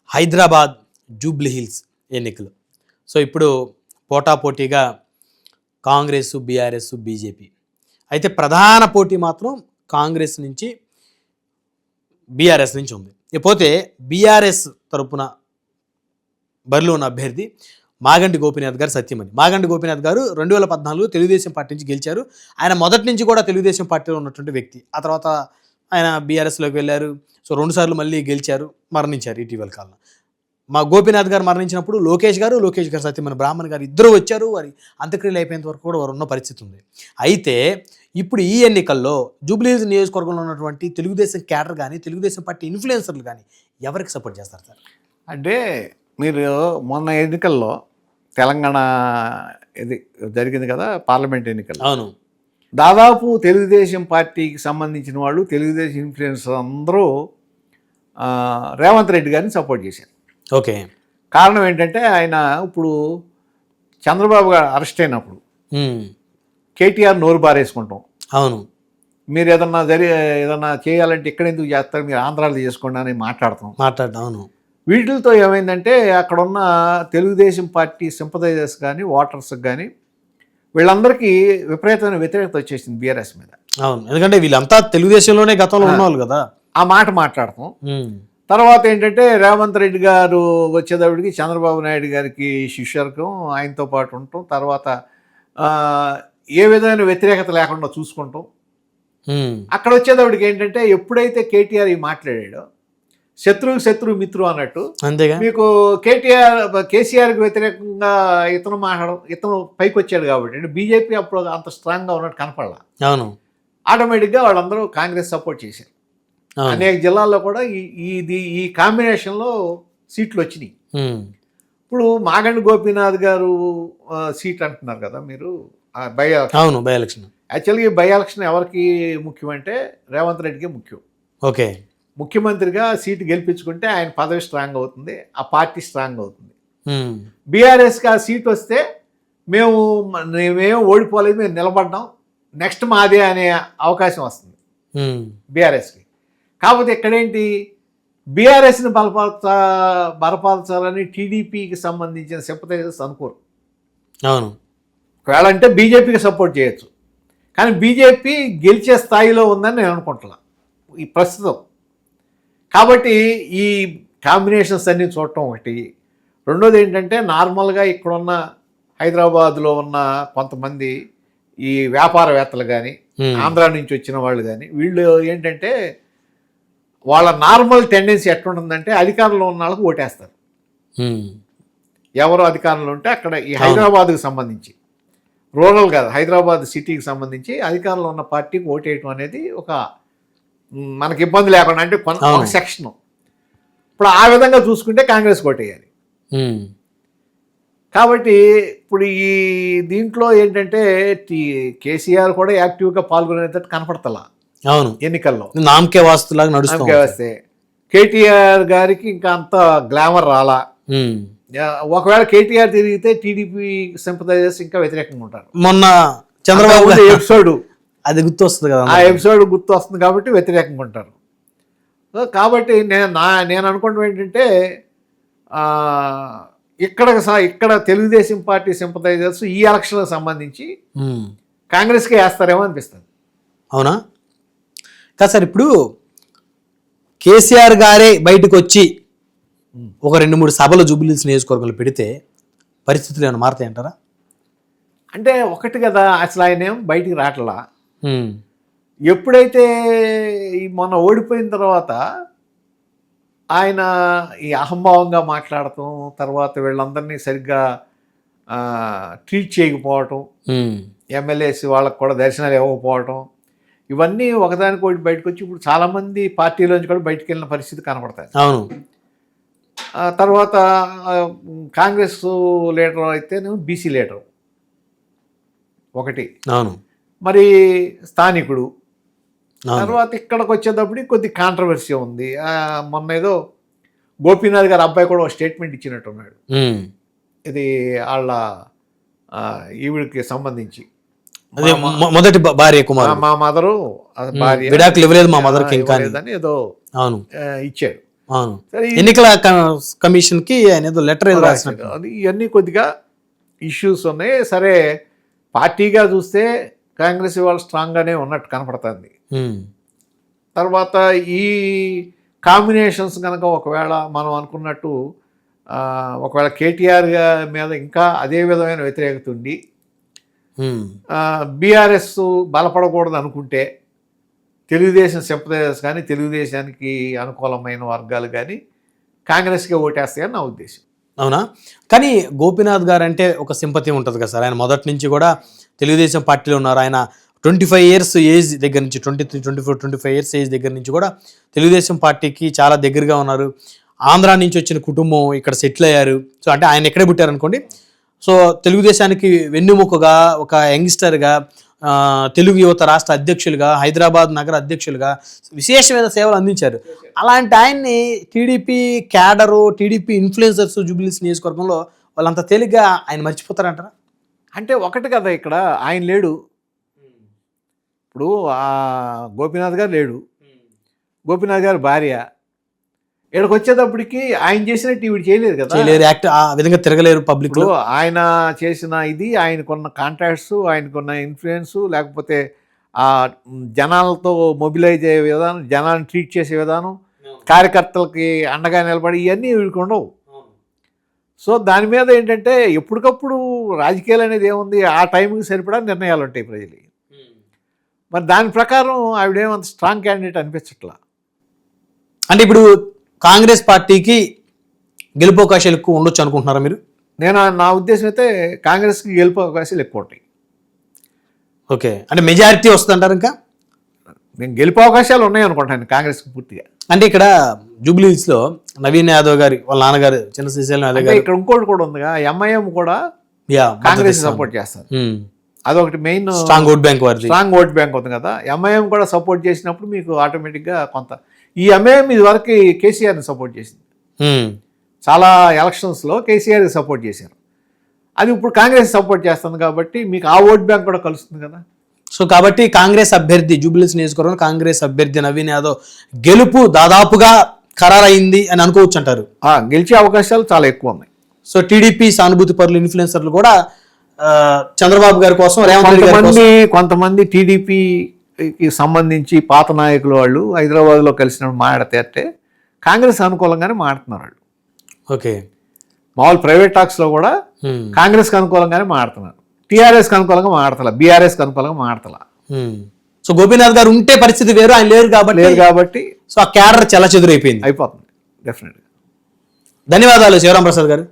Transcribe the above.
Hyderabad Jubilee hills ఎన్నికలు. So ఇప్పుడు పోటాపోటీగా కాంగ్రెస్, బీఆర్ఎస్, బీజేపీ. అయితే ప్రధాన పోటీ మాత్రం కాంగ్రెస్ నుంచి బీఆర్ఎస్ నుంచి ఉంది. ఇకపోతే బీఆర్ఎస్ తరపున బరిలో ఉన్న అభ్యర్థి మాగంటి గోపీనాథ్ గారు సత్యమణి. మాగంటి గోపీనాథ్ గారు 2014 తెలుగుదేశం పార్టీ నుంచి గెలిచారు. ఆయన మొదటి నుంచి కూడా తెలుగుదేశం పార్టీలో ఉన్నటువంటి వ్యక్తి. ఆ తర్వాత ఆయన బీఆర్ఎస్లోకి వెళ్ళారు. సో 2 సార్లు మళ్ళీ గెలిచారు, మరణించారు ఇటీవల కాలంలో. మా గోపీనాథ్ గారు మరణించినప్పుడు లోకేష్ గారు సత్యమణి బ్రాహ్మణ్ గారు ఇద్దరు వచ్చారు. వారి అంత్యక్రియలు అయిపోయేంత వరకు కూడా వారు ఉన్న పరిస్థితి ఉంది. అయితే ఇప్పుడు ఈ ఎన్నికల్లో జూబ్లీహిల్స్ నియోజకవర్గంలో ఉన్నటువంటి తెలుగుదేశం క్యాడర్ కానీ, తెలుగుదేశం పార్టీ ఇన్ఫ్లుయెన్సర్లు కానీ ఎవరికి సపోర్ట్ చేస్తారు సార్? అంటే మీరు మొన్న ఎన్నికల్లో తెలంగాణ ఇది జరిగింది కదా, పార్లమెంట్ ఎన్నికలు. అవును, దాదాపు తెలుగుదేశం పార్టీకి సంబంధించిన వాళ్ళు, తెలుగుదేశం ఇన్ఫ్లుయెన్సర్ అందరూ రేవంత్ రెడ్డి గారిని సపోర్ట్ చేశారు. ఓకే. కారణం ఏంటంటే ఆయన ఇప్పుడు చంద్రబాబు గారు అరెస్ట్ అయినప్పుడు కేటీఆర్ నోరు బారేసుకుంటాం. అవును, మీరు ఏదన్నా చేయాలంటే ఇక్కడ ఎందుకు చేస్తారు, మీరు ఆంధ్రాలో చేసుకోండి అని మాట్లాడతాం. అవును. వీటితో ఏమైందంటే అక్కడ ఉన్న తెలుగుదేశం పార్టీ సింపథైజర్స్ కానీ, ఓటర్స్కి కానీ వీళ్ళందరికీ విపరీతమైన వ్యతిరేకత వచ్చేసింది బీఆర్ఎస్ మీద. అవును, ఎందుకంటే వీళ్ళంతా తెలుగుదేశంలోనే గతంలో ఉన్నవాళ్ళు కదా. ఆ మాట మాట్లాడతాం. తర్వాత ఏంటంటే రేవంత్ రెడ్డి గారు వచ్చేటప్పటికి చంద్రబాబు నాయుడు గారికి శిష్యర్కం, ఆయనతో పాటు ఉండటం, తర్వాత ఏ విధమైన వ్యతిరేకత లేకుండా చూసుకుంటాం. అక్కడ వచ్చేటప్పటికి ఏంటంటే ఎప్పుడైతే కేటీఆర్ మాట్లాడాడో శత్రువుకి శత్రువు మిత్రు అన్నట్టు, అంతేగా మీకు కేసీఆర్కి వ్యతిరేకంగా ఇతను పైకి వచ్చాడు కాబట్టి, అంటే బీజేపీ అప్పుడు అంత స్ట్రాంగ్గా ఉన్నట్టు కనపడలా. అవును, ఆటోమేటిక్గా వాళ్ళందరూ కాంగ్రెస్ సపోర్ట్ చేశారు. అనేక జిల్లాల్లో కూడా ఈ కాంబినేషన్లో సీట్లు వచ్చినాయి. ఇప్పుడు మాగంటి గోపీనాథ్ గారు సీట్ అంటున్నారు కదా మీరు, బై ఎలక్షన్. యాక్చువల్గా ఈ బై ఎలక్షన్ ఎవరికి ముఖ్యం అంటే రేవంత్ రెడ్డికి ముఖ్యం. ఓకే. ముఖ్యమంత్రిగా సీటు గెలిపించుకుంటే ఆయన పదవి స్ట్రాంగ్ అవుతుంది, ఆ పార్టీ స్ట్రాంగ్ అవుతుంది. బీఆర్ఎస్కి ఆ సీట్ వస్తే మేము ఓడిపోలేదు, మేము నిలబడ్డాం, నెక్స్ట్ మాదే అనే అవకాశం వస్తుంది బీఆర్ఎస్కి. కాకపోతే ఇక్కడేంటి, బీఆర్ఎస్ని బలపరచాలని టీడీపీకి సంబంధించిన సింపథైజర్స్ అనుకోరు. అవును, ఒకవేళ అంటే బీజేపీకి సపోర్ట్ చేయొచ్చు, కానీ బీజేపీ గెలిచే స్థాయిలో ఉందని నేను అనుకుంటున్నా ఈ ప్రస్తుతం. కాబట్టి ఈ కాంబినేషన్స్ అన్నీ చూడటం ఒకటి. రెండోది ఏంటంటే నార్మల్గా ఇక్కడున్న హైదరాబాద్లో ఉన్న కొంతమంది ఈ వ్యాపారవేత్తలు కానీ, ఆంధ్రా నుంచి వచ్చిన వాళ్ళు కానీ, వీళ్ళు ఏంటంటే వాళ్ళ నార్మల్ టెండెన్సీ ఎట్లుంటుందంటే అధికారంలో ఉన్న వాళ్ళకు ఓటేస్తారు. ఎవరు అధికారంలో ఉంటే అక్కడ ఈ హైదరాబాద్కి సంబంధించి, రూరల్ కాదు హైదరాబాద్ సిటీకి సంబంధించి అధికారంలో ఉన్న పార్టీకి ఓటేయటం అనేది ఒక మనకి ఇబ్బంది లేకుండా, అంటే ఒక సెక్షన్. ఇప్పుడు ఆ విధంగా చూసుకుంటే కాంగ్రెస్ ఓటేయాలి. కాబట్టి ఇప్పుడు ఈ దీంట్లో ఏంటంటే కేసీఆర్ కూడా యాక్టివ్గా పాల్గొనేటట్టు కనపడతలా. అవును, ఎన్నికల్లో నామకే వాస్తులాగా నడుస్తుంది. కేటీఆర్ గారికి ఇంకా అంత గ్లామర్ రాలా. ఒకవేళ కేటీఆర్ తిరిగితే టీడీపీ సింపథైజర్స్ ఇంకా వ్యతిరేకంగా ఉంటారు. మొన్న చంద్రబాబు ఎపిసోడ్ అది గుర్తు వస్తుంది కదా, ఆ ఎపిసోడ్ గుర్తు వస్తుంది కాబట్టి వ్యతిరేకంగా ఉంటారు. కాబట్టి నేను అనుకుంటాం ఏంటంటే ఇక్కడ తెలుగుదేశం పార్టీ సింపథైజర్స్ ఈ ఎలక్షన్లకు సంబంధించి కాంగ్రెస్కి వేస్తారేమో అనిపిస్తుంది. అవునా కాదు సార్, ఇప్పుడు కేసీఆర్ గారే బయటకు వచ్చి ఒక 2-3 సభలు జూబ్లీహిల్స్ నియోజకవర్గంలో పెడితే పరిస్థితులు ఏమైనా మారుతాయి అంటారా? అంటే ఒకటి కదా, అసలు ఆయన ఏం బయటికి రావట్లా. ఎప్పుడైతే మొన్న ఓడిపోయిన తర్వాత ఆయన ఈ అహంభావంగా మాట్లాడటం, తర్వాత వీళ్ళందరినీ సరిగ్గా ట్రీట్ చేయకపోవటం, ఎమ్మెల్యేస్ వాళ్ళకు కూడా దర్శనాలు ఇవ్వకపోవటం, ఇవన్నీ ఒకదానికోటి బయటకు వచ్చి ఇప్పుడు చాలామంది పార్టీలోంచి కూడా బయటకు వెళ్ళిన పరిస్థితి కనపడతాయి. అవును. తర్వాత కాంగ్రెస్ లీడర్ అయితేనేమో బీసీ లీడర్ ఒకటి. అవును, మరి స్థానికుడు. తర్వాత ఇక్కడికి వచ్చేటప్పుడు కొద్ది కాంట్రవర్సీ ఉంది. మొన్న ఏదో గోపీనాథ్ గారు అబ్బాయి కూడా ఒక స్టేట్మెంట్ ఇచ్చినట్టున్నాడు, ఇది వాళ్ళ ఈవిడికి సంబంధించి. మొదటి భార్య కుమార్ మా మదరు భార్య విడాకులు ఇవ్వలేదు, మా మదర్కి ఇంకా ఏదో ఇచ్చాడు. అవును. సరే ఎన్నికల కమిషన్ కి ఆయన ఏదో లెటర్ ఏదో రాసినట్టు. అది ఇవన్నీ కొద్దిగా ఇష్యూస్ ఉన్నాయి. సరే పార్టీగా చూస్తే కాంగ్రెస్ ఇవాళ స్ట్రాంగ్గానే ఉన్నట్టు కనపడుతుంది. తర్వాత ఈ కాంబినేషన్స్ కనుక ఒకవేళ మనం అనుకున్నట్టు ఒకవేళ కేటీఆర్ మీద ఇంకా అదే విధమైన వ్యతిరేకత ఉండి బీఆర్ఎస్ బలపడకూడదు అనుకుంటే తెలుగుదేశం సింపథైజర్స్ కానీ తెలుగుదేశానికి అనుకూలమైన వర్గాలు కానీ కాంగ్రెస్కే ఓటేస్తాయని నా ఉద్దేశం. అవునా? కానీ గోపీనాథ్ గారు అంటే ఒక సింపతి ఉంటుంది కదా సార్. ఆయన మొదటి నుంచి కూడా తెలుగుదేశం పార్టీలో ఉన్నారు. ఆయన 25 years ఏజ్ దగ్గర నుంచి 25 years ఏజ్ దగ్గర నుంచి కూడా తెలుగుదేశం పార్టీకి చాలా దగ్గరగా ఉన్నారు. ఆంధ్రా నుంచి వచ్చిన కుటుంబం ఇక్కడ సెటిల్ అయ్యారు. సో అంటే ఆయన ఎక్కడే పుట్టారు అనుకోండి. సో తెలుగుదేశానికి వెన్నుముకగా ఒక యంగ్స్టర్గా తెలుగు యువత రాష్ట్ర అధ్యక్షులుగా హైదరాబాద్ నగర అధ్యక్షులుగా విశేషమైన సేవలు అందించారు. అలాంటి ఆయన్ని TDP cadre TDP influencers Jubilee Hills నియోజకవర్గంలో వాళ్ళంత తేలిగ్గా ఆయన మర్చిపోతారంటారా? అంటే ఒకటి కదా, ఇక్కడ ఆయన లేడు. ఇప్పుడు గోపీనాథ్ గారు లేడు. గోపీనాథ్ గారి భార్య ఇక్కడికి వచ్చేటప్పటికి ఆయన చేసినట్టు ఈవిడ చేయలేదు కదా, చేయలేరు, యాక్ట్ ఆ విధంగా తిరగలేరు పబ్లిక్ లో. ఆయన చేసిన ఇది, ఆయనకున్న కాంటాక్ట్స్, ఆయనకున్న ఇన్ఫ్లుయెన్స్, లేకపోతే ఆ జనాలతో మొబిలైజ్ అయ్యే విధానం, జనాలను ట్రీట్ చేసే విధానం, కార్యకర్తలకి అండగా నిలబడి ఇవన్నీ వీడికి ఉండవు. సో దాని మీద ఏంటంటే ఎప్పటికప్పుడు రాజకీయాలు అనేది ఏముంది, ఆ టైంకి సరిపడా నిర్ణయాలు ఉంటాయి ప్రజలు. మరి దాని ప్రకారం ఆవిడేమంత స్ట్రాంగ్ క్యాండిడేట్ అనిపించట్లా. అంటే ఇప్పుడు కాంగ్రెస్ పార్టీకి గెలుపు అవకాశాలు ఎక్కువ ఉండొచ్చు అనుకుంటున్నారా మీరు? నా ఉద్దేశం అయితే కాంగ్రెస్కి గెలుపు అవకాశాలు ఎక్కువ ఉంటాయి. ఓకే, అంటే మెజారిటీ వస్తుందంటారు? ఇంకా నేను గెలుపు అవకాశాలు ఉన్నాయి అనుకుంటాను కాంగ్రెస్కి పూర్తిగా. అంటే ఇక్కడ జూబ్లీహిల్స్లో నవీన్ యాదవ్ గారి వాళ్ళ నాన్నగారు చిన్న శ్రీశైలం యాదవ్ గారు, ఇక్కడ ఇంకోటి కూడా ఉందిగా, ఎంఐఎం కూడా కాంగ్రెస్ సపోర్ట్ చేస్తారు. అదొకటి మెయిన్ స్ట్రాంగ్ ఓట్ బ్యాంక్ వారి స్ట్రాంగ్ ఓట్ బ్యాంక్ ఉంది కదా. ఎంఐఎం కూడా సపోర్ట్ చేసినప్పుడు మీకు ఆటోమేటిక్గా కొంత, ఈ ఎంఐఎం ఇది వరకు కేసీఆర్ని సపోర్ట్ చేసింది. చాలా ఎలక్షన్స్లో కేసీఆర్కి సపోర్ట్ చేశారు. అది ఇప్పుడు కాంగ్రెస్ సపోర్ట్ చేస్తుంది కాబట్టి మీకు ఆ ఓట్ బ్యాంక్ కూడా కలుస్తుంది కదా. సో కాబట్టి కాంగ్రెస్ అభ్యర్థి జూబ్లీహిల్స్ నియోజకవర్గం కాంగ్రెస్ అభ్యర్థి నవీన్ యాదవ్ గెలుపు దాదాపుగా ఖరారైంది అని అనుకోవచ్చు అంటారు. గెలిచే అవకాశాలు చాలా ఎక్కువ ఉన్నాయి. సో టీడీపీ సానుభూతి పరులు ఇన్ఫ్లుయెన్సర్లు కూడా చంద్రబాబు గారి కోసం, రేవంత్ రెడ్డి గారి కోసం, కొంతమంది టీడీపీకి సంబంధించి పాత నాయకులు వాళ్ళు హైదరాబాద్లో కలిసినప్పుడు మాట్లాడితే కాంగ్రెస్ అనుకూలంగానే మాట్లాడుతున్నారు వాళ్ళు. ఓకే, మామూలు ప్రైవేట్ టాక్స్లో కూడా కాంగ్రెస్కి అనుకూలంగానే మాట్లాడుతున్నారు. టీఆర్ఎస్కి అనుకూలంగా మాట్లాడతలా, బీఆర్ఎస్కి అనుకూలంగా మాట్లాడతలా. సో గోపీనాథ్ గారు ఉంటే పరిస్థితి వేరు, ఆయన లేరు కాబట్టి సో ఆ క్యాడర్ చాలా చెదురైపోయింది, అయిపోతుంది డెఫినెట్గా. ధన్యవాదాలు శివరాం ప్రసాద్ గారు.